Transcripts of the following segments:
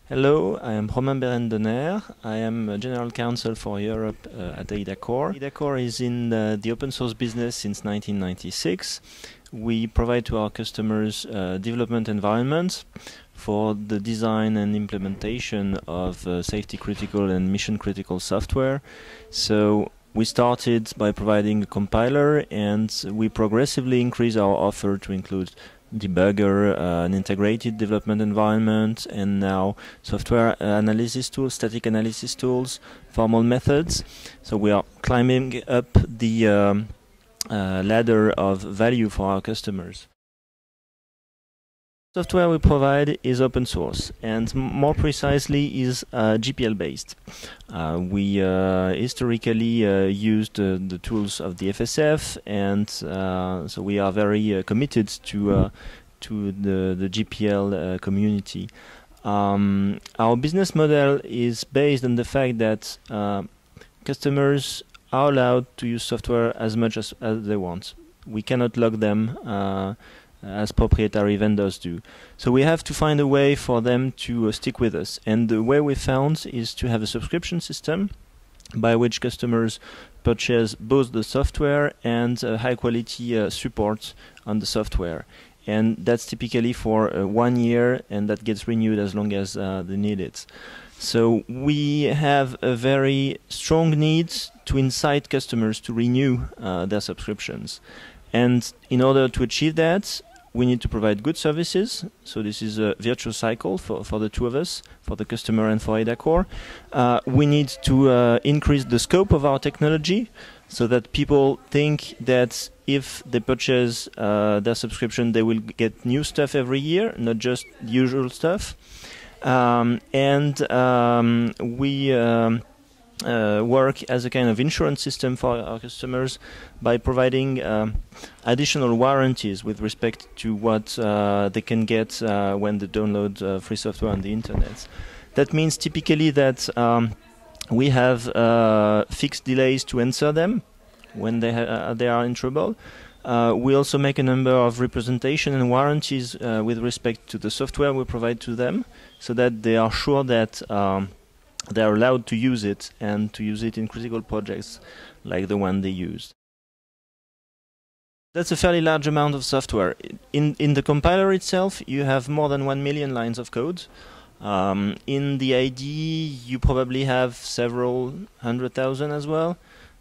Hello, I am Romain Berendonner. I am General Counsel for Europe at AdaCore. AdaCore is in the open source business since 1996. We provide to our customers development environments for the design and implementation of safety critical and mission critical software. So we started by providing a compiler, and we progressively increase our offer to include debugger, an integrated development environment, and now software analysis tools, static analysis tools, formal methods. So we are climbing up the ladder of value for our customers. Software we provide is open source, and more precisely is GPL based. We historically used the tools of the FSF, and so we are very committed to the GPL community. Our business model is based on the fact that customers are allowed to use software as much as they want. We cannot lock them as proprietary vendors do. So we have to find a way for them to stick with us. And the way we found is to have a subscription system by which customers purchase both the software and high quality support on the software. And that's typically for 1 year, and that gets renewed as long as they need it. So we have a very strong need to incite customers to renew their subscriptions. And in order to achieve that, we need to provide good services. So this is a virtuous cycle for the two of us, for the customer and for AdaCore. We need to increase the scope of our technology so that people think that if they purchase their subscription, they will get new stuff every year, not just usual stuff. We work as a kind of insurance system for our customers by providing additional warranties with respect to what they can get when they download free software on the internet. That means typically that we have fixed delays to answer them when they are in trouble. We also make a number of representation and warranties with respect to the software we provide to them, so that they are sure that they are allowed to use it, and to use it in critical projects like the one they used. That's a fairly large amount of software. In the compiler itself, you have more than 1 million lines of code. In the IDE, you probably have several 100,000 as well.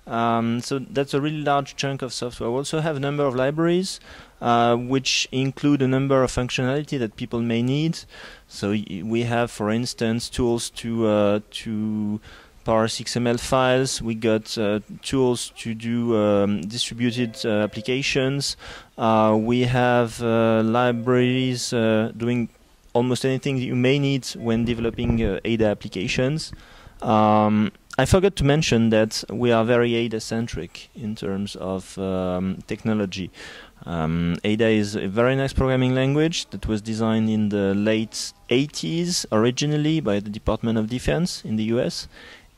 So that's a really large chunk of software. We also have a number of libraries which include a number of functionality that people may need. So we have, for instance, tools to parse XML files. We got tools to do distributed applications. We have libraries doing almost anything you may need when developing ADA applications. I forgot to mention that we are very ADA-centric in terms of technology. ADA is a very nice programming language that was designed in the late 80s originally by the Department of Defense in the US,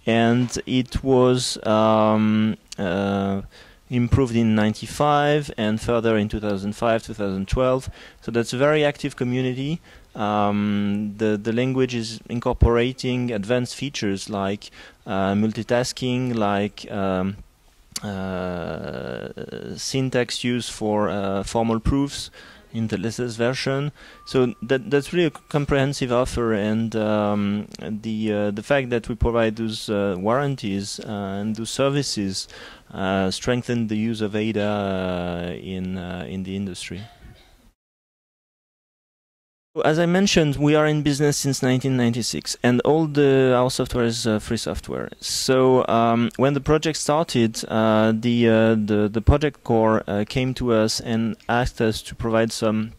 and it was improved in 95 and further in 2005, 2012. So that's a very active community. The language is incorporating advanced features like multitasking, like syntax use for formal proofs in the latest version. So that's really a comprehensive offer, and the fact that we provide those warranties and those services strengthen the use of ADA in the industry. As I mentioned, we are in business since 1996, and all our software is free software. So when the project started, the project core came to us and asked us to provide some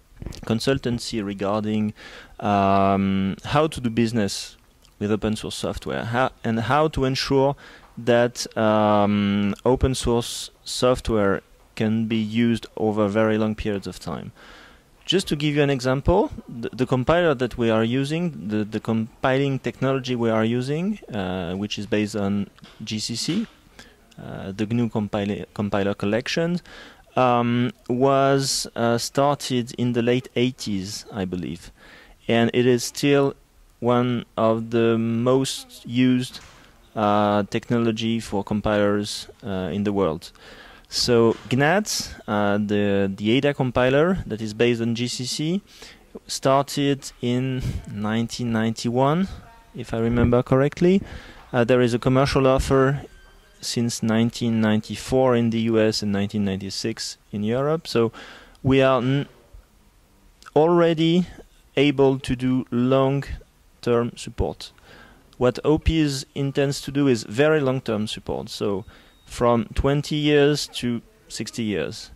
consultancy regarding how to do business with open source software, and how to ensure that open source software can be used over very long periods of time. Just to give you an example, the compiler that we are using, the compiling technology we are using, which is based on GCC, the GNU compiler collection, was started in the late 80s, I believe. And it is still one of the most used technology for compilers in the world. So GNAT, the Ada compiler that is based on GCC, started in 1991, if I remember correctly. There is a commercial offer since 1994 in the US and 1996 in Europe. So we are already able to do long-term support. What OPs intends to do is very long-term support, so from 20 years to 60 years.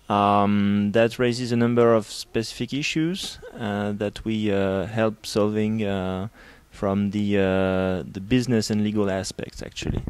That raises a number of specific issues that we help solving from the business and legal aspects, actually.